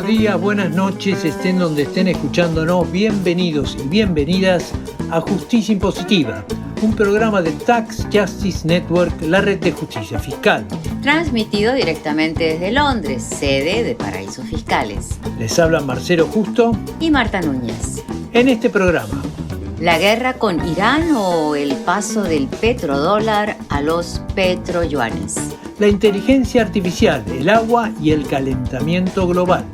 días, buenas noches, estén donde estén escuchándonos. Bienvenidos y bienvenidas a Justicia Impositiva, un programa de Tax Justice Network, la red de justicia fiscal. Transmitido directamente desde Londres, sede de Paraísos Fiscales. Les hablan Marcelo Justo y Marta Núñez. En este programa, ¿la guerra con Irán o el paso del petrodólar a los petroyuanes? La inteligencia artificial, el agua y el calentamiento global.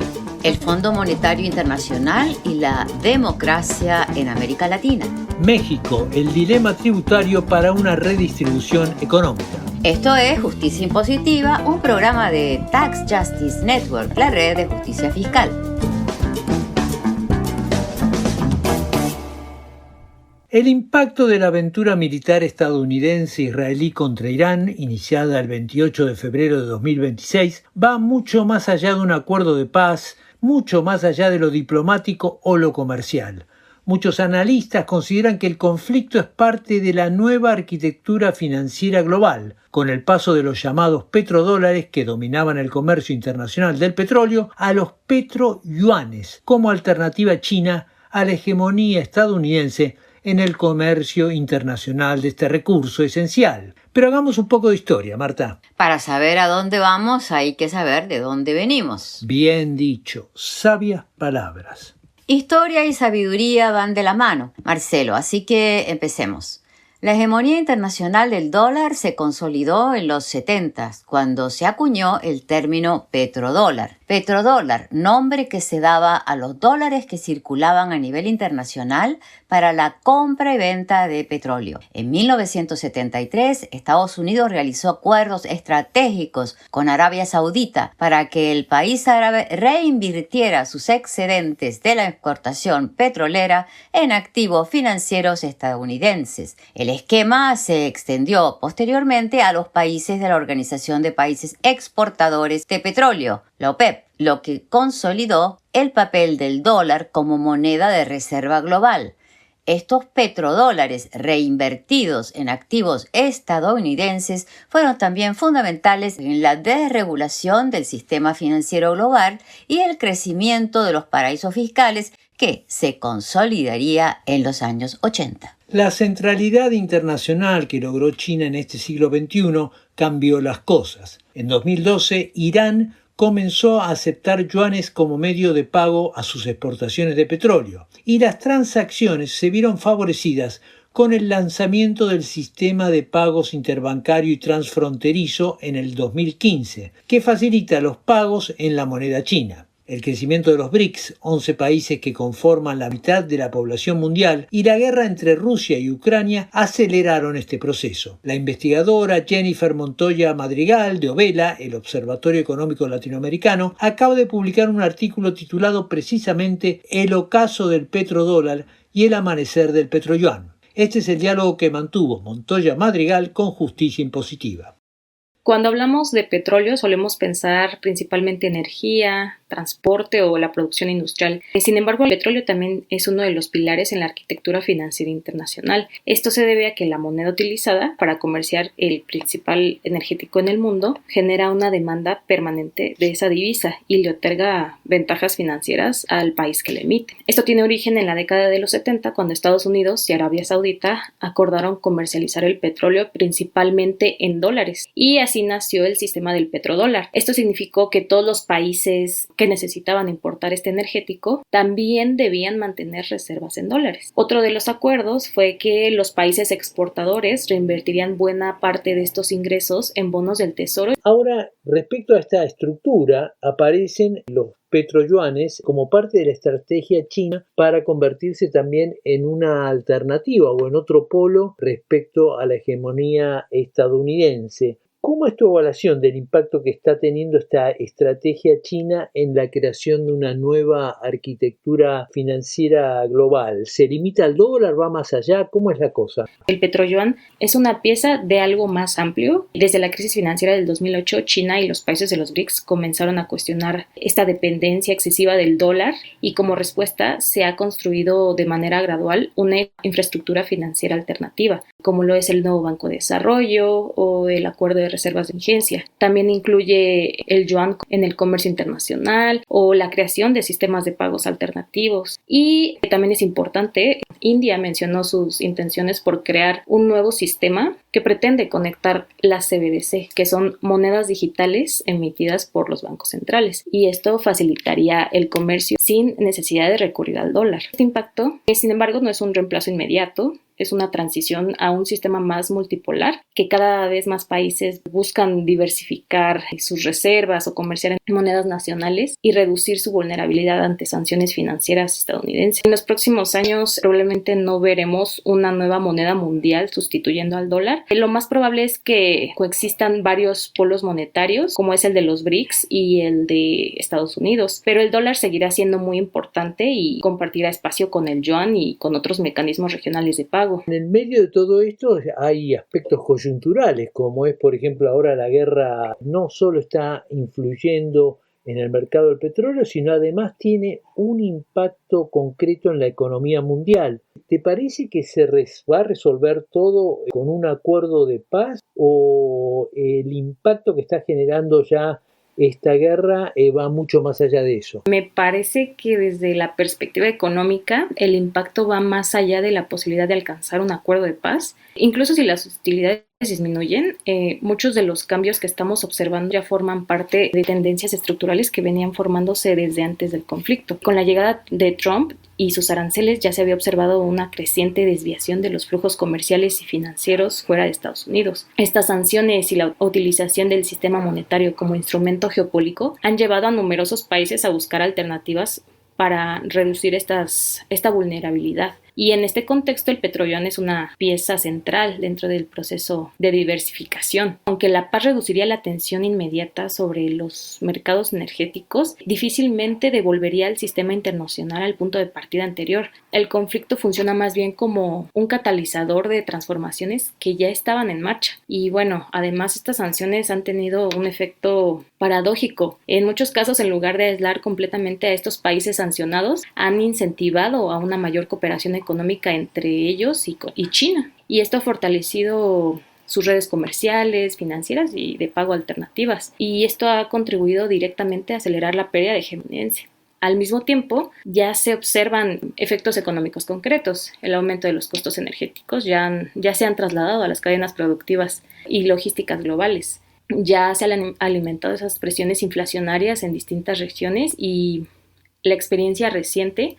El Fondo Monetario Internacional y la democracia en América Latina. México, el dilema tributario para una redistribución económica. Esto es Justicia Impositiva, un programa de Tax Justice Network, la red de justicia fiscal. El impacto de la aventura militar estadounidense-israelí contra Irán, iniciada el 28 de febrero de 2026, va mucho más allá de un acuerdo de paz, mucho más allá de lo diplomático o lo comercial. Muchos analistas consideran que el conflicto es parte de la nueva arquitectura financiera global, con el paso de los llamados petrodólares que dominaban el comercio internacional del petróleo a los petroyuanes, como alternativa china a la hegemonía estadounidense en el comercio internacional de este recurso esencial. Pero hagamos un poco de historia, Marta. Para saber a dónde vamos hay que saber de dónde venimos. Bien dicho, sabias palabras. Historia y sabiduría van de la mano, Marcelo, así que empecemos. La hegemonía internacional del dólar se consolidó en los 70s, cuando se acuñó el término petrodólar. Petrodólar, nombre que se daba a los dólares que circulaban a nivel internacional para la compra y venta de petróleo. En 1973, Estados Unidos realizó acuerdos estratégicos con Arabia Saudita para que el país árabe reinvirtiera sus excedentes de la exportación petrolera en activos financieros estadounidenses. El esquema se extendió posteriormente a los países de la Organización de Países Exportadores de Petróleo, la OPEP, lo que consolidó el papel del dólar como moneda de reserva global. Estos petrodólares reinvertidos en activos estadounidenses fueron también fundamentales en la desregulación del sistema financiero global y el crecimiento de los paraísos fiscales que se consolidaría en los años 80. La centralidad internacional que logró China en este siglo XXI cambió las cosas. En 2012, Irán comenzó a aceptar yuanes como medio de pago a sus exportaciones de petróleo, y las transacciones se vieron favorecidas con el lanzamiento del sistema de pagos interbancario y transfronterizo en el 2015, que facilita los pagos en la moneda china. El crecimiento de los BRICS, 11 países que conforman la mitad de la población mundial, y la guerra entre Rusia y Ucrania aceleraron este proceso. La investigadora Jennifer Montoya Madrigal de Ovela, el Observatorio Económico Latinoamericano, acaba de publicar un artículo titulado precisamente El ocaso del petrodólar y el amanecer del petroyuan. Este es el diálogo que mantuvo Montoya Madrigal con Justicia Impositiva. Cuando hablamos de petróleo solemos pensar principalmente en energía, transporte o la producción industrial. Sin embargo, el petróleo también es uno de los pilares en la arquitectura financiera internacional. Esto se debe a que la moneda utilizada para comerciar el principal energético en el mundo genera una demanda permanente de esa divisa y le otorga ventajas financieras al país que le emite. Esto tiene origen en la década de los 70, cuando Estados Unidos y Arabia Saudita acordaron comercializar el petróleo principalmente en dólares, y así nació el sistema del petrodólar. Esto significó que todos los países que necesitaban importar este energético también debían mantener reservas en dólares. Otro de los acuerdos fue que los países exportadores reinvertirían buena parte de estos ingresos en bonos del tesoro. Ahora, respecto a esta estructura, aparecen los petroyuanes como parte de la estrategia china para convertirse también en una alternativa o en otro polo respecto a la hegemonía estadounidense. ¿Cómo es tu evaluación del impacto que está teniendo esta estrategia china en la creación de una nueva arquitectura financiera global? ¿Se limita al dólar? ¿Va más allá? ¿Cómo es la cosa? El petroyuan es una pieza de algo más amplio. Desde la crisis financiera del 2008, China y los países de los BRICS comenzaron a cuestionar esta dependencia excesiva del dólar, y como respuesta se ha construido de manera gradual una infraestructura financiera alternativa, como lo es el nuevo Banco de Desarrollo o el Acuerdo de reservas de emergencia. También incluye el yuan en el comercio internacional o la creación de sistemas de pagos alternativos. Y también es importante, India mencionó sus intenciones por crear un nuevo sistema que pretende conectar las CBDC, que son monedas digitales emitidas por los bancos centrales. Y esto facilitaría el comercio sin necesidad de recurrir al dólar. Este impacto, sin embargo, no es un reemplazo inmediato. Es una transición a un sistema más multipolar, que cada vez más países buscan diversificar sus reservas o comerciar en monedas nacionales y reducir su vulnerabilidad ante sanciones financieras estadounidenses. En los próximos años probablemente no veremos una nueva moneda mundial sustituyendo al dólar. Lo más probable es que coexistan varios polos monetarios, como es el de los BRICS y el de Estados Unidos, pero el dólar seguirá siendo muy importante y compartirá espacio con el yuan y con otros mecanismos regionales de pago. En el medio de todo esto hay aspectos coyunturales, como es, por ejemplo, ahora la guerra no solo está influyendo en el mercado del petróleo, sino además tiene un impacto concreto en la economía mundial. ¿Te parece que va a resolver todo con un acuerdo de paz o el impacto que está generando ya esta guerra va mucho más allá de eso? Me parece que desde la perspectiva económica el impacto va más allá de la posibilidad de alcanzar un acuerdo de paz. Incluso si las hostilidades disminuyen, muchos de los cambios que estamos observando ya forman parte de tendencias estructurales que venían formándose desde antes del conflicto. Con la llegada de Trump y sus aranceles ya se había observado una creciente desviación de los flujos comerciales y financieros fuera de Estados Unidos. Estas sanciones y la utilización del sistema monetario como instrumento geopolítico han llevado a numerosos países a buscar alternativas para reducir esta vulnerabilidad. Y en este contexto el petroyuan es una pieza central dentro del proceso de diversificación. Aunque la paz reduciría la tensión inmediata sobre los mercados energéticos, difícilmente devolvería el sistema internacional al punto de partida anterior. El conflicto funciona más bien como un catalizador de transformaciones que ya estaban en marcha. Y bueno, además estas sanciones han tenido un efecto paradójico. En muchos casos, en lugar de aislar completamente a estos países sancionados, han incentivado a una mayor cooperación económica entre ellos y China. Y esto ha fortalecido sus redes comerciales, financieras y de pago alternativas. Y esto ha contribuido directamente a acelerar la pérdida de hegemonía. Al mismo tiempo, ya se observan efectos económicos concretos. El aumento de los costos energéticos ya se han trasladado a las cadenas productivas y logísticas globales. Ya se han alimentado esas presiones inflacionarias en distintas regiones y la experiencia reciente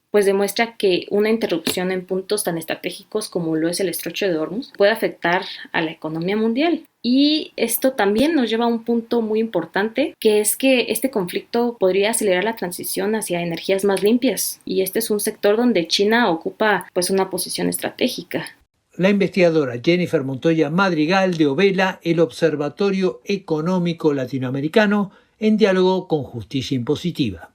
pues demuestra que una interrupción en puntos tan estratégicos como lo es el estrecho de Hormuz puede afectar a la economía mundial. Y esto también nos lleva a un punto muy importante, que es que este conflicto podría acelerar la transición hacia energías más limpias. Y este es un sector donde China ocupa pues una posición estratégica. La investigadora Jennifer Montoya Madrigal de Ovela, el Observatorio Económico Latinoamericano, en diálogo con Justicia Impositiva.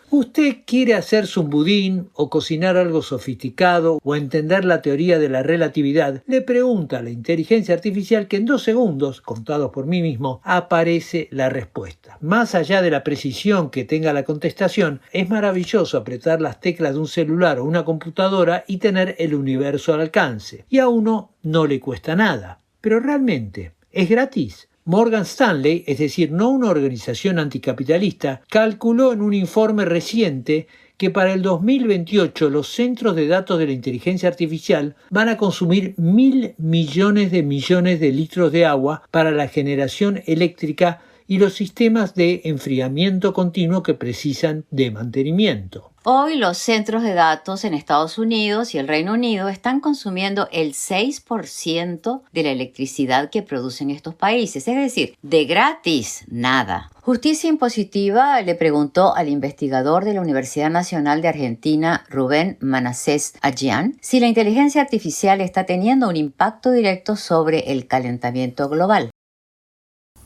¿Usted quiere hacerse un budín o cocinar algo sofisticado o entender la teoría de la relatividad? Le pregunta a la inteligencia artificial que en 2 segundos, contados por mí mismo, aparece la respuesta. Más allá de la precisión que tenga la contestación, es maravilloso apretar las teclas de un celular o una computadora y tener el universo al alcance. Y a uno no le cuesta nada. Pero realmente, ¿es gratis? Morgan Stanley, es decir, no una organización anticapitalista, calculó en un informe reciente que para el 2028 los centros de datos de la inteligencia artificial van a consumir 1.000 millones de litros de agua para la generación eléctrica y los sistemas de enfriamiento continuo que precisan de mantenimiento. Hoy los centros de datos en Estados Unidos y el Reino Unido están consumiendo el 6% de la electricidad que producen estos países, es decir, de gratis, nada. Justicia Impositiva le preguntó al investigador de la Universidad Nacional de Argentina, Rubén Manasés Adjian, si la inteligencia artificial está teniendo un impacto directo sobre el calentamiento global.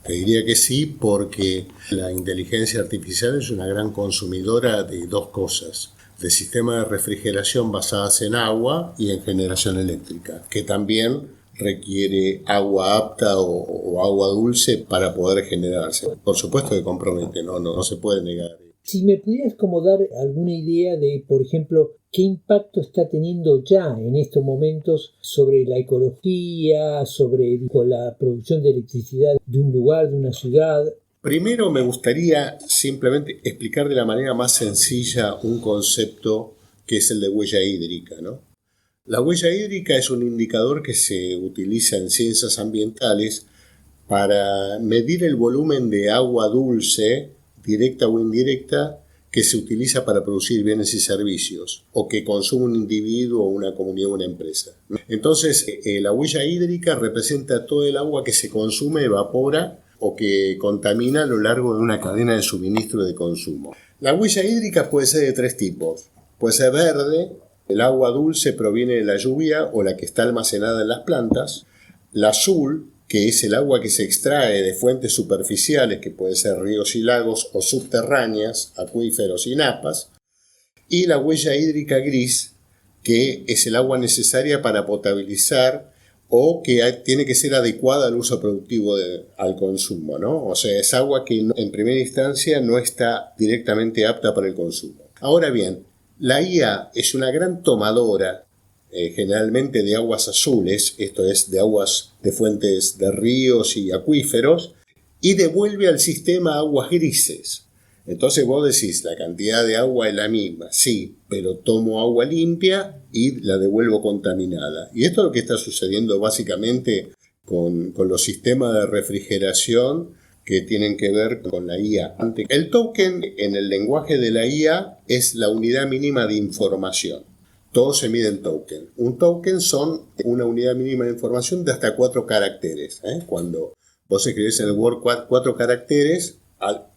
Te diría que sí, porque la inteligencia artificial es una gran consumidora de 2 cosas: de sistemas de refrigeración basadas en agua y en generación eléctrica, que también requiere agua apta o agua dulce para poder generarse. Por supuesto que compromete, no se puede negar Si me pudieras como dar alguna idea de, por ejemplo, qué impacto está teniendo ya en estos momentos sobre la ecología, sobre la producción de electricidad de un lugar, de una ciudad. Primero me gustaría simplemente explicar de la manera más sencilla un concepto que es el de huella hídrica, ¿no? La huella hídrica es un indicador que se utiliza en ciencias ambientales para medir el volumen de agua dulce, directa o indirecta, que se utiliza para producir bienes y servicios, o que consume un individuo o una comunidad o una empresa. Entonces, la huella hídrica representa todo el agua que se consume, evapora o que contamina a lo largo de una cadena de suministro y de consumo. La huella hídrica puede ser de tres tipos. Puede ser verde, el agua dulce proviene de la lluvia o la que está almacenada en las plantas. La azul, que es el agua que se extrae de fuentes superficiales, que pueden ser ríos y lagos, o subterráneas, acuíferos y napas. Y la huella hídrica gris, que es el agua necesaria para potabilizar o que tiene que ser adecuada al uso productivo al consumo, ¿no? O sea, es agua que en primera instancia no está directamente apta para el consumo. Ahora bien, la IA es una gran tomadora generalmente de aguas azules, esto es, de aguas de fuentes de ríos y acuíferos, y devuelve al sistema aguas grises. Entonces vos decís, la cantidad de agua es la misma, sí, pero tomo agua limpia y la devuelvo contaminada. Y esto es lo que está sucediendo básicamente con los sistemas de refrigeración que tienen que ver con la IA. El token en el lenguaje de la IA es la unidad mínima de información. Todo se mide en token. Un token son una unidad mínima de información de hasta 4 caracteres. Cuando vos escribís en el Word 4 caracteres,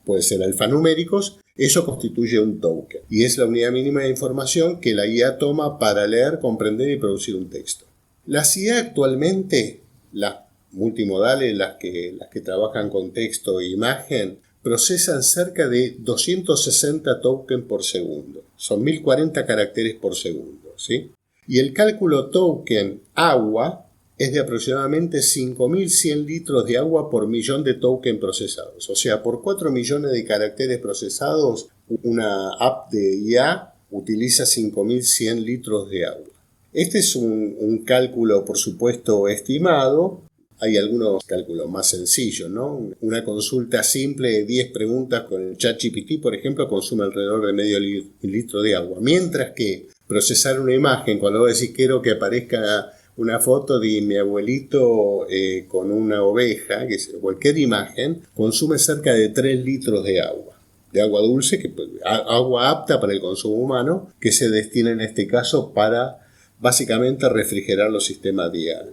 puede ser alfanuméricos, eso constituye un token. Y es la unidad mínima de información que la IA toma para leer, comprender y producir un texto. Las IA actualmente, las multimodales, las que trabajan con texto e imagen, procesan cerca de 260 tokens por segundo. Son 1040 caracteres por segundo, ¿sí? Y el cálculo token agua es de aproximadamente 5.100 litros de agua por millón de tokens procesados. O sea, por 4 millones de caracteres procesados, una app de IA utiliza 5.100 litros de agua. Este es un cálculo, por supuesto, estimado. Hay algunos cálculos más sencillos, ¿no? Una consulta simple de 10 preguntas con el ChatGPT, por ejemplo, consume alrededor de medio litro de agua. Mientras que procesar una imagen, cuando vos decís quiero que aparezca una foto de mi abuelito con una oveja, que es cualquier imagen, consume cerca de 3 litros de agua dulce, agua apta para el consumo humano, que se destina en este caso para básicamente refrigerar los sistemas de IA.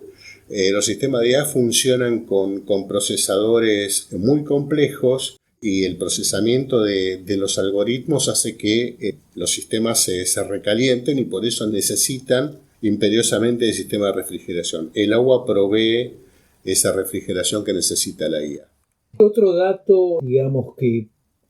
Los sistemas de IA funcionan con procesadores muy complejos y el procesamiento de los algoritmos hace que los sistemas se recalienten y por eso necesitan imperiosamente el sistema de refrigeración. El agua provee esa refrigeración que necesita la IA. Otro dato, digamos, que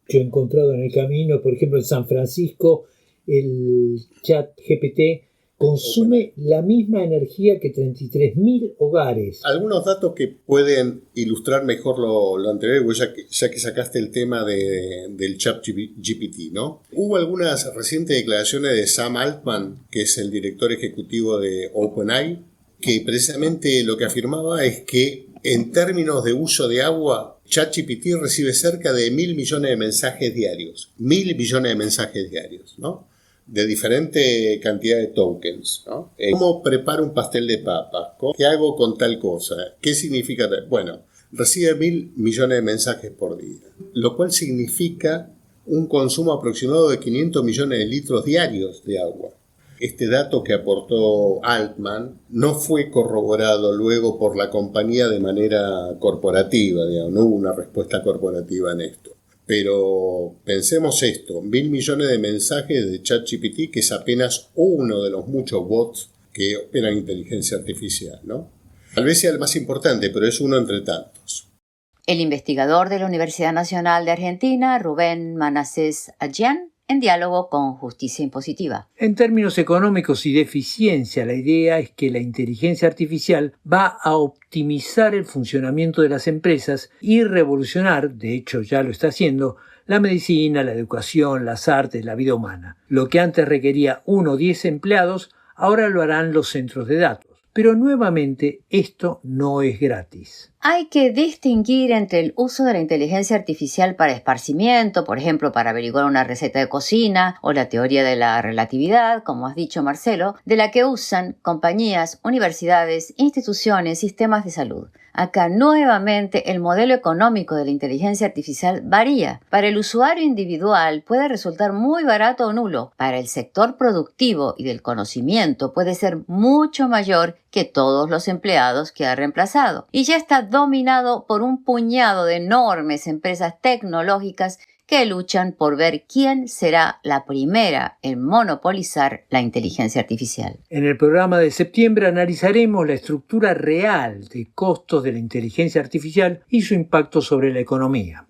yo he encontrado en el camino, por ejemplo, en San Francisco, el ChatGPT consume la misma energía que 33.000 hogares. Algunos datos que pueden ilustrar mejor lo anterior, ya que sacaste el tema del ChatGPT, ¿no? Hubo algunas recientes declaraciones de Sam Altman, que es el director ejecutivo de OpenAI, que precisamente lo que afirmaba es que en términos de uso de agua, ChatGPT recibe cerca de 1.000 millones de mensajes diarios. 1.000 millones de mensajes diarios, ¿no? De diferente cantidad de tokens, ¿no? ¿Cómo preparo un pastel de papas? ¿Qué hago con tal cosa? ¿Qué significa? Bueno, recibe 1.000 millones de mensajes por día, lo cual significa un consumo aproximado de 500 millones de litros diarios de agua. Este dato que aportó Altman no fue corroborado luego por la compañía de manera corporativa, digamos, no hubo una respuesta corporativa en esto. Pero pensemos esto, 1.000 millones de mensajes de ChatGPT, que es apenas uno de los muchos bots que operan inteligencia artificial, ¿no? Tal vez sea el más importante, pero es uno entre tantos. El investigador de la Universidad Nacional de Argentina, Rubén Manasés Adjian, en diálogo con Justicia Impositiva. En términos económicos y de eficiencia, la idea es que la inteligencia artificial va a optimizar el funcionamiento de las empresas y revolucionar, de hecho ya lo está haciendo, la medicina, la educación, las artes, la vida humana. Lo que antes requería 1 o 10 empleados, ahora lo harán los centros de datos. Pero nuevamente, esto no es gratis. Hay que distinguir entre el uso de la inteligencia artificial para esparcimiento, por ejemplo, para averiguar una receta de cocina, o la teoría de la relatividad, como has dicho, Marcelo, de la que usan compañías, universidades, instituciones, sistemas de salud. Acá nuevamente el modelo económico de la inteligencia artificial varía. Para el usuario individual puede resultar muy barato o nulo. Para el sector productivo y del conocimiento puede ser mucho mayor que todos los empleados que ha reemplazado. Y ya está dominado por un puñado de enormes empresas tecnológicas que luchan por ver quién será la primera en monopolizar la inteligencia artificial. En el programa de septiembre analizaremos la estructura real de costos de la inteligencia artificial y su impacto sobre la economía.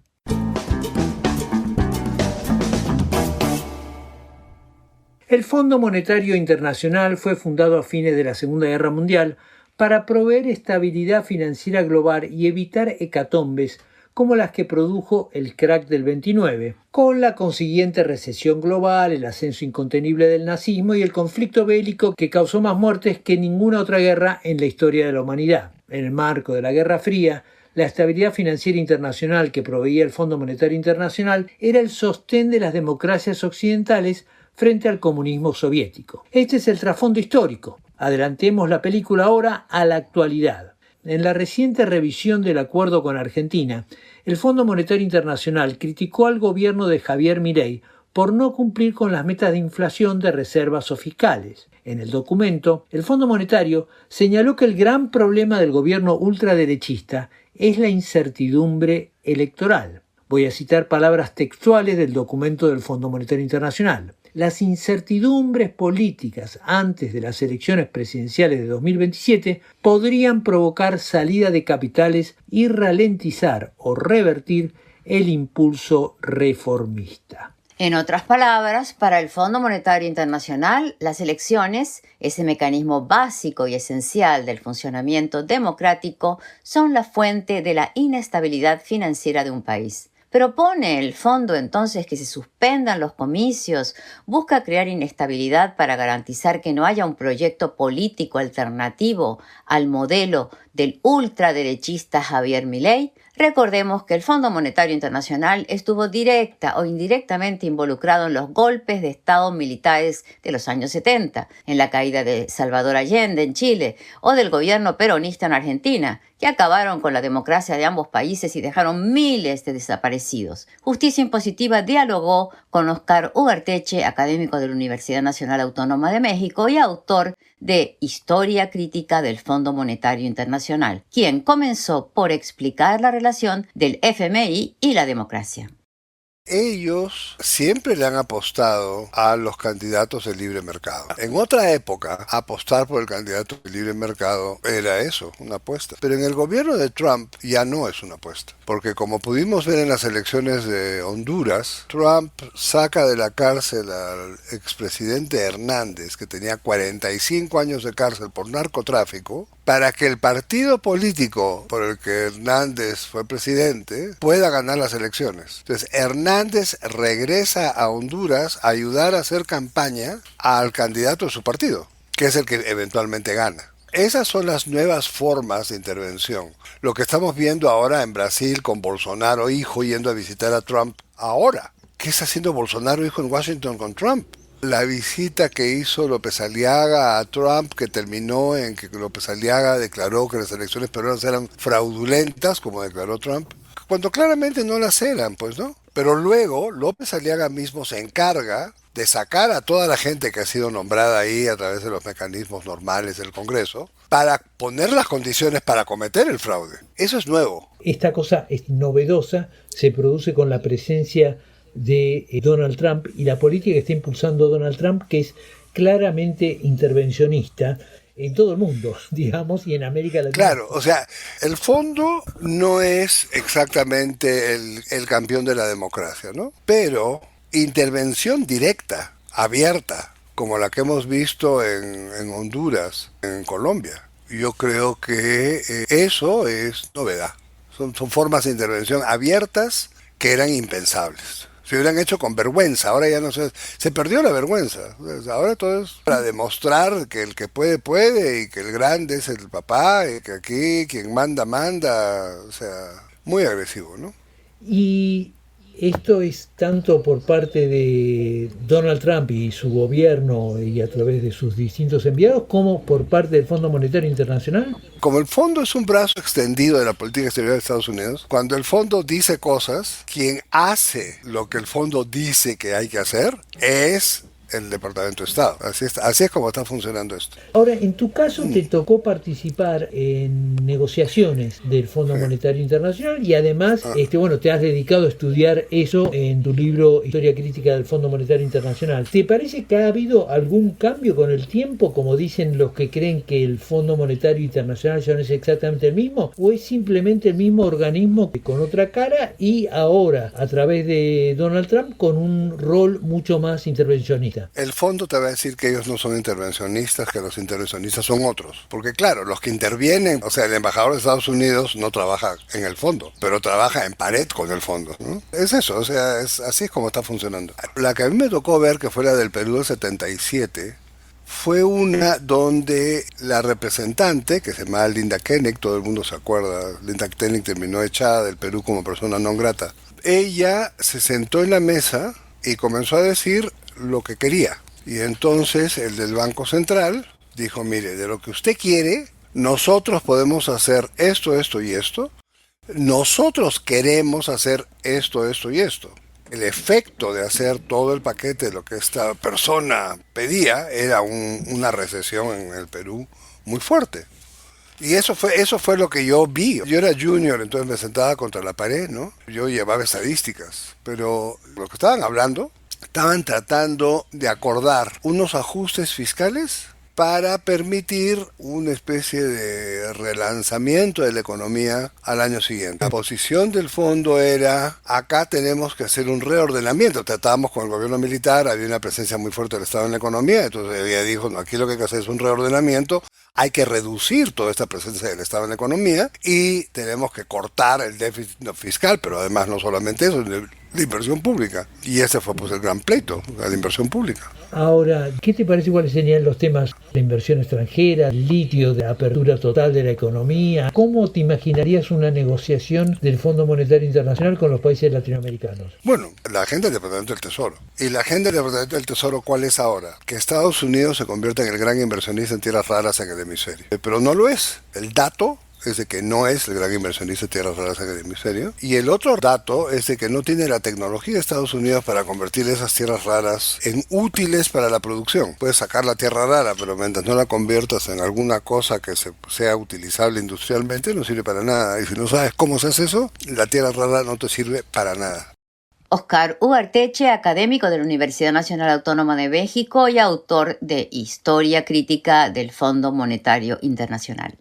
El Fondo Monetario Internacional fue fundado a fines de la Segunda Guerra Mundial para proveer estabilidad financiera global y evitar hecatombes como las que produjo el crack del 29, con la consiguiente recesión global, el ascenso incontenible del nazismo y el conflicto bélico que causó más muertes que ninguna otra guerra en la historia de la humanidad. En el marco de la Guerra Fría, la estabilidad financiera internacional que proveía el Fondo Monetario Internacional era el sostén de las democracias occidentales frente al comunismo soviético. Este es el trasfondo histórico. Adelantemos la película ahora a la actualidad. En la reciente revisión del acuerdo con Argentina, el Fondo Monetario Internacional criticó al gobierno de Javier Milei por no cumplir con las metas de inflación de reservas o fiscales. En el documento, el Fondo Monetario señaló que el gran problema del gobierno ultraderechista es la incertidumbre electoral. Voy a citar palabras textuales del documento del Fondo Monetario Internacional. Las incertidumbres políticas antes de las elecciones presidenciales de 2027 podrían provocar salida de capitales y ralentizar o revertir el impulso reformista. En otras palabras, para el Fondo Monetario Internacional, las elecciones, ese mecanismo básico y esencial del funcionamiento democrático, son la fuente de la inestabilidad financiera de un país. ¿Propone el fondo entonces que se suspendan los comicios? ¿Busca crear inestabilidad para garantizar que no haya un proyecto político alternativo al modelo del ultraderechista Javier Milei? Recordemos que el Fondo Monetario Internacional estuvo directa o indirectamente involucrado en los golpes de Estado militares de los años 70, en la caída de Salvador Allende en Chile o del gobierno peronista en Argentina, que acabaron con la democracia de ambos países y dejaron miles de desaparecidos. Justicia Impositiva dialogó con Oscar Ugarteche, académico de la Universidad Nacional Autónoma de México y autor de Historia Crítica del Fondo Monetario Internacional, quien comenzó por explicar la relación del FMI y la democracia. Ellos siempre le han apostado a los candidatos de libre mercado. En otra época, apostar por el candidato de libre mercado era eso, una apuesta. Pero en el gobierno de Trump ya no es una apuesta. Porque como pudimos ver en las elecciones de Honduras, Trump saca de la cárcel al expresidente Hernández, que tenía 45 años de cárcel por narcotráfico, para que el partido político por el que Hernández fue presidente pueda ganar las elecciones. Entonces, Hernández regresa a Honduras a ayudar a hacer campaña al candidato de su partido, que es el que eventualmente gana. Esas son las nuevas formas de intervención. Lo que estamos viendo ahora en Brasil con Bolsonaro hijo yendo a visitar a Trump ahora. ¿Qué está haciendo Bolsonaro hijo en Washington con Trump? La visita que hizo López Aliaga a Trump, que terminó en que López Aliaga declaró que las elecciones peruanas eran fraudulentas, como declaró Trump, cuando claramente no las eran, pues, ¿no? Pero luego López Aliaga mismo se encarga de sacar a toda la gente que ha sido nombrada ahí a través de los mecanismos normales del Congreso para poner las condiciones para cometer el fraude. Eso es nuevo. Esta cosa es novedosa, se produce con la presencia de Donald Trump y la política que está impulsando Donald Trump, que es claramente intervencionista en todo el mundo, digamos, y en América Latina. Claro, o sea, el fondo no es exactamente el campeón de la democracia, ¿no? Pero intervención directa, abierta, como la que hemos visto en Honduras, en Colombia, yo creo que eso es novedad. Son formas de intervención abiertas que eran impensables. Se hubieran hecho con vergüenza, ahora ya no se perdió la vergüenza. Ahora todo es para demostrar que el que puede, puede, y que el grande es el papá, y que aquí quien manda, manda, o sea, muy agresivo, ¿no? Y esto es tanto por parte de Donald Trump y su gobierno y a través de sus distintos enviados, como por parte del Fondo Monetario Internacional. Como el fondo es un brazo extendido de la política exterior de Estados Unidos, cuando el fondo dice cosas, quien hace lo que el fondo dice que hay que hacer es el Departamento de Estado. Así es como está funcionando esto. Ahora, en tu caso te tocó participar en negociaciones del Fondo Monetario Internacional y además, te has dedicado a estudiar eso en tu libro Historia Crítica del Fondo Monetario Internacional. ¿Te parece que ha habido algún cambio con el tiempo, como dicen los que creen que el Fondo Monetario Internacional ya no es exactamente el mismo, o es simplemente el mismo organismo con otra cara y ahora, a través de Donald Trump, con un rol mucho más intervencionista? El fondo te va a decir que ellos no son intervencionistas, que los intervencionistas son otros. Porque claro, los que intervienen, o sea, el embajador de Estados Unidos no trabaja en el fondo, pero trabaja en pared con el fondo, ¿no? Es eso, o sea, así es como está funcionando. La que a mí me tocó ver, que fue la del Perú del 77, fue una donde la representante, que se llamaba Linda Koenig, todo el mundo se acuerda, Linda Koenig terminó echada del Perú como persona non grata. Ella se sentó en la mesa y comenzó a decir lo que quería. Y entonces el del Banco Central dijo, mire, de lo que usted quiere, nosotros podemos hacer esto, esto y esto. Nosotros queremos hacer esto, esto y esto. El efecto de hacer todo el paquete de lo que esta persona pedía era una recesión en el Perú muy fuerte. Y eso fue lo que yo vi. Yo era junior, entonces me sentaba contra la pared, ¿no? Yo llevaba estadísticas, pero lo que estaban hablando, estaban tratando de acordar unos ajustes fiscales para permitir una especie de relanzamiento de la economía al año siguiente. La posición del fondo era, acá tenemos que hacer un reordenamiento. Tratábamos con el gobierno militar, había una presencia muy fuerte del Estado en la economía, entonces ella dijo, no, aquí lo que hay que hacer es un reordenamiento, hay que reducir toda esta presencia del Estado en la economía y tenemos que cortar el déficit fiscal, pero además no solamente eso, la inversión pública. Y ese fue pues el gran pleito, la inversión pública. Ahora, ¿qué te parece cuáles serían los temas de inversión extranjera, litio, de apertura total de la economía? ¿Cómo te imaginarías una negociación del Fondo Monetario Internacional con los países latinoamericanos? Bueno, la agenda del Departamento del Tesoro. ¿Y la agenda del Departamento del Tesoro cuál es ahora? Que Estados Unidos se convierta en el gran inversionista en tierras raras en el hemisferio. Pero no lo es. El dato es de que no es el gran inversionista de tierras raras en el hemisferio. Y el otro dato es de que no tiene la tecnología de Estados Unidos para convertir esas tierras raras en útiles para la producción. Puedes sacar la tierra rara, pero mientras no la conviertas en alguna cosa que sea utilizable industrialmente, no sirve para nada. Y si no sabes cómo se hace eso, la tierra rara no te sirve para nada. Oscar Ugarteche, académico de la Universidad Nacional Autónoma de México y autor de Historia Crítica del Fondo Monetario Internacional.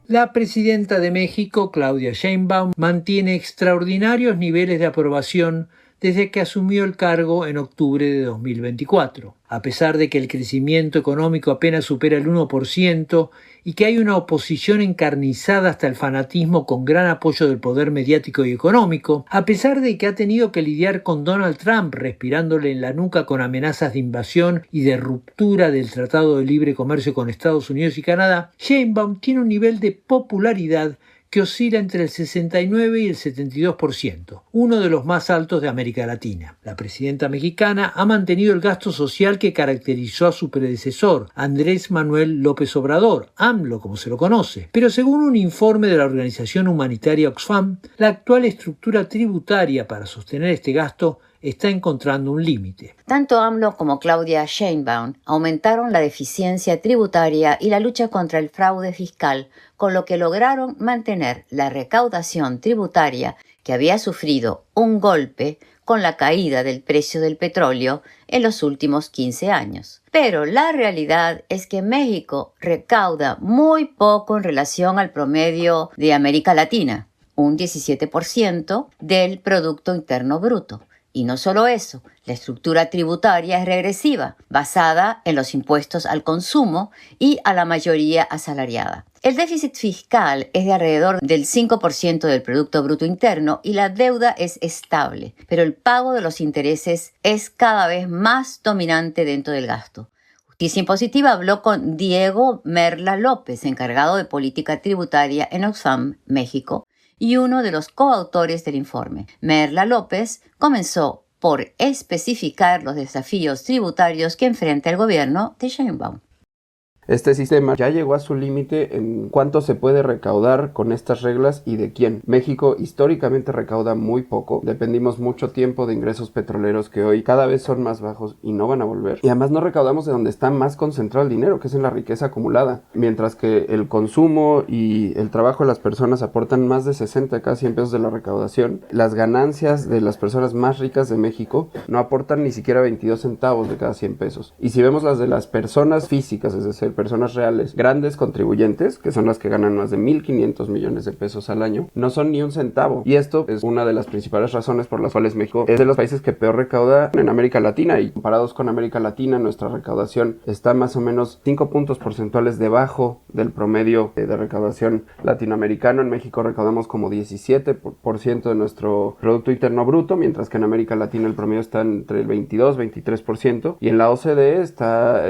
La presidenta de México, Claudia Sheinbaum, mantiene extraordinarios niveles de aprobación desde que asumió el cargo en octubre de 2024. A pesar de que el crecimiento económico apenas supera el 1% y que hay una oposición encarnizada hasta el fanatismo con gran apoyo del poder mediático y económico, a pesar de que ha tenido que lidiar con Donald Trump respirándole en la nuca con amenazas de invasión y de ruptura del Tratado de Libre Comercio con Estados Unidos y Canadá, Sheinbaum tiene un nivel de popularidad que oscila entre el 69 y el 72%, uno de los más altos de América Latina. La presidenta mexicana ha mantenido el gasto social que caracterizó a su predecesor, Andrés Manuel López Obrador, AMLO como se lo conoce, pero según un informe de la organización humanitaria Oxfam, la actual estructura tributaria para sostener este gasto está encontrando un límite. Tanto AMLO como Claudia Sheinbaum aumentaron la deficiencia tributaria y la lucha contra el fraude fiscal, con lo que lograron mantener la recaudación tributaria que había sufrido un golpe con la caída del precio del petróleo en los últimos 15 años. Pero la realidad es que México recauda muy poco en relación al promedio de América Latina, un 17% del Producto Interno Bruto. Y no solo eso, la estructura tributaria es regresiva, basada en los impuestos al consumo y a la mayoría asalariada. El déficit fiscal es de alrededor del 5% del Producto Bruto Interno y la deuda es estable, pero el pago de los intereses es cada vez más dominante dentro del gasto. Justicia Impositiva habló con Diego Merla López, encargado de política tributaria en Oxfam, México, y uno de los coautores del informe. Merla López comenzó por especificar los desafíos tributarios que enfrenta el gobierno de Sheinbaum. Este sistema ya llegó a su límite en cuánto se puede recaudar con estas reglas y de quién. México históricamente recauda muy poco, dependimos mucho tiempo de ingresos petroleros que hoy cada vez son más bajos y no van a volver. Y además no recaudamos de donde está más concentrado el dinero, que es en la riqueza acumulada. Mientras que el consumo y el trabajo de las personas aportan más de 60 de cada 100 pesos de la recaudación, las ganancias de las personas más ricas de México no aportan ni siquiera 22 centavos de cada 100 pesos. Y si vemos las de las personas físicas, es decir, personas reales, grandes contribuyentes, que son las que ganan más de 1.500 millones de pesos al año, no son ni un centavo. Y esto es una de las principales razones por las cuales México es de los países que peor recauda en América Latina. Y comparados con América Latina, nuestra recaudación está más o menos 5 puntos porcentuales debajo del promedio de recaudación latinoamericano. En México recaudamos como 17% de nuestro Producto Interno Bruto, mientras que en América Latina el promedio está entre el 22-23%, y en la OCDE está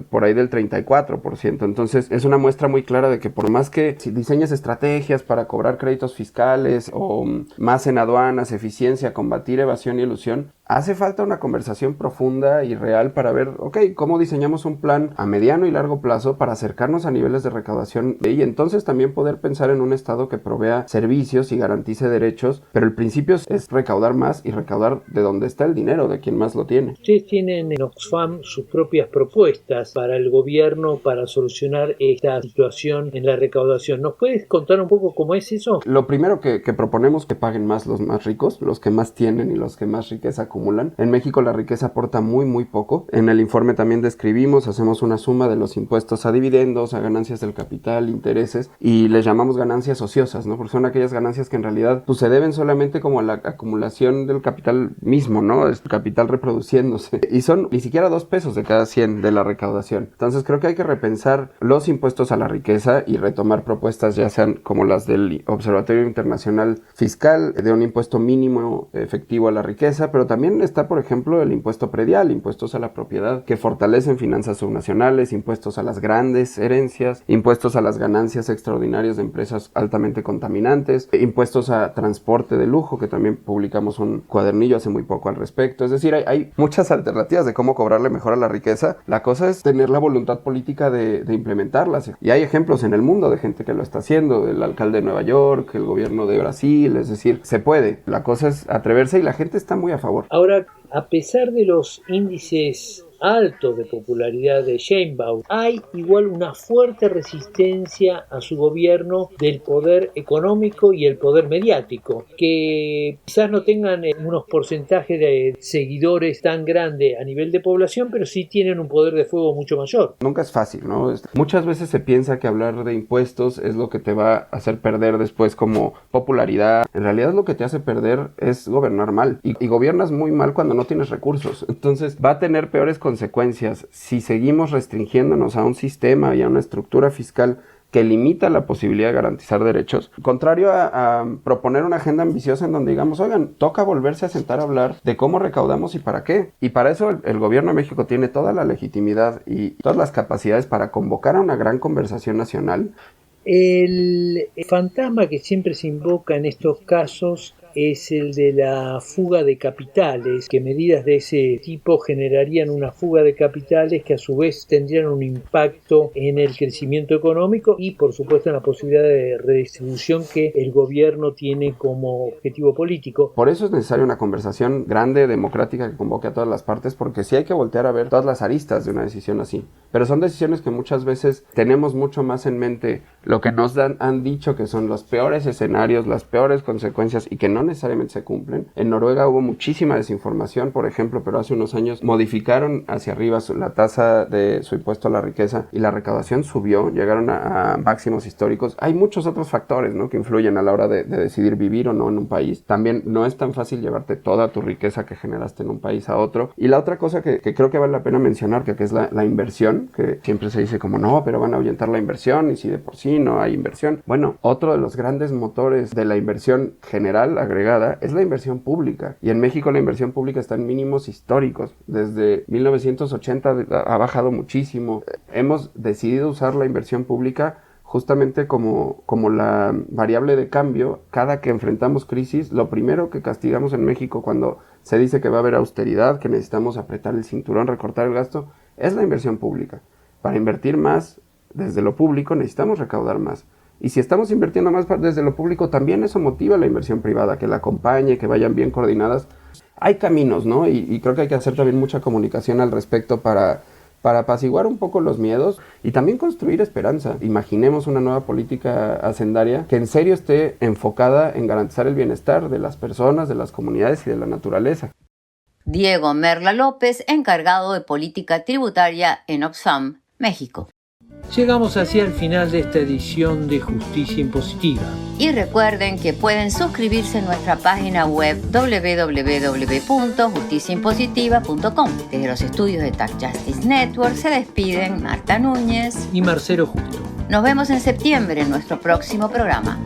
por ahí del 34%. Entonces es una muestra muy clara de que por más que si diseñes estrategias para cobrar créditos fiscales o más en aduanas, eficiencia, combatir evasión y elusión, hace falta una conversación profunda y real para ver, cómo diseñamos un plan a mediano y largo plazo para acercarnos a niveles de recaudación y entonces también poder pensar en un Estado que provea servicios y garantice derechos, pero el principio es recaudar más y recaudar de donde está el dinero, de quien más lo tiene. Ustedes tienen en Oxfam sus propias propuestas para el gobierno para solucionar esta situación en la recaudación. ¿Nos puedes contar un poco cómo es eso? Lo primero que proponemos que paguen más los más ricos, los que más tienen y los que más riqueza acumulan. En México la riqueza aporta muy poco. En el informe también describimos, hacemos una suma de los impuestos a dividendos, a ganancias del capital, intereses, y les llamamos ganancias ociosas, ¿no? Porque son aquellas ganancias que en realidad se deben solamente como a la acumulación del capital mismo, ¿no? Es capital reproduciéndose. Y son ni siquiera 2 pesos de cada 100 de la recaudación. Entonces creo que hay que repensar los impuestos a la riqueza y retomar propuestas ya sean como las del Observatorio Internacional Fiscal, de un impuesto mínimo efectivo a la riqueza, pero también está, por ejemplo, el impuesto predial, impuestos a la propiedad que fortalecen finanzas subnacionales, impuestos a las grandes herencias, impuestos a las ganancias extraordinarias de empresas altamente contaminantes, impuestos a transporte de lujo, que también publicamos un cuadernillo hace muy poco al respecto. Es decir, hay muchas alternativas de cómo cobrarle mejor a la riqueza. La cosa es tener la voluntad política de implementarlas. Y hay ejemplos en el mundo de gente que lo está haciendo, el alcalde de Nueva York, el gobierno de Brasil, es decir, se puede. La cosa es atreverse y la gente está muy a favor. Ahora, a pesar de los índices altos de popularidad de Sheinbaum, hay igual una fuerte resistencia a su gobierno del poder económico y el poder mediático, que quizás no tengan unos porcentajes de seguidores tan grandes a nivel de población, pero sí tienen un poder de fuego mucho mayor. Nunca es fácil, ¿no? Muchas veces se piensa que hablar de impuestos es lo que te va a hacer perder después como popularidad. En realidad lo que te hace perder es gobernar mal, y gobiernas muy mal cuando no tienes recursos. Entonces va a tener peores consecuencias si seguimos restringiéndonos a un sistema y a una estructura fiscal que limita la posibilidad de garantizar derechos, contrario a proponer una agenda ambiciosa en donde digamos, oigan, toca volverse a sentar a hablar de cómo recaudamos y para qué. Y para eso el gobierno de México tiene toda la legitimidad y todas las capacidades para convocar a una gran conversación nacional. El fantasma que siempre se invoca en estos casos es el de la fuga de capitales, que medidas de ese tipo generarían una fuga de capitales que a su vez tendrían un impacto en el crecimiento económico y por supuesto en la posibilidad de redistribución que el gobierno tiene como objetivo político. Por eso es necesaria una conversación grande, democrática, que convoque a todas las partes, porque sí hay que voltear a ver todas las aristas de una decisión así. Pero son decisiones que muchas veces tenemos mucho más en mente lo que nos han dicho que son los peores escenarios, las peores consecuencias y que no no necesariamente se cumplen. En Noruega hubo muchísima desinformación, por ejemplo, pero hace unos años modificaron hacia arriba la tasa de su impuesto a la riqueza y la recaudación subió, llegaron a máximos históricos. Hay muchos otros factores, ¿no?, que influyen a la hora de decidir vivir o no en un país. También no es tan fácil llevarte toda tu riqueza que generaste en un país a otro. Y la otra cosa que creo que vale la pena mencionar, que es la inversión, que siempre se dice como no, pero van a ahuyentar la inversión y si de por sí no hay inversión. Bueno, otro de los grandes motores de la inversión general agregada es la inversión pública. Y en México la inversión pública está en mínimos históricos. Desde 1980 ha bajado muchísimo. Hemos decidido usar la inversión pública justamente como la variable de cambio. Cada que enfrentamos crisis, lo primero que castigamos en México cuando se dice que va a haber austeridad, que necesitamos apretar el cinturón, recortar el gasto, es la inversión pública. Para invertir más desde lo público necesitamos recaudar más. Y si estamos invirtiendo más desde lo público, también eso motiva la inversión privada, que la acompañe, que vayan bien coordinadas. Hay caminos, ¿no? Y creo que hay que hacer también mucha comunicación al respecto para apaciguar un poco los miedos y también construir esperanza. Imaginemos una nueva política hacendaria que en serio esté enfocada en garantizar el bienestar de las personas, de las comunidades y de la naturaleza. Diego Merla López, encargado de política tributaria en Oxfam, México. Llegamos así al final de esta edición de Justicia Impositiva. Y recuerden que pueden suscribirse a nuestra página web www.justiciaimpositiva.com. Desde los estudios de Tax Justice Network se despiden Marta Núñez y Marcelo Justo. Nos vemos en septiembre en nuestro próximo programa.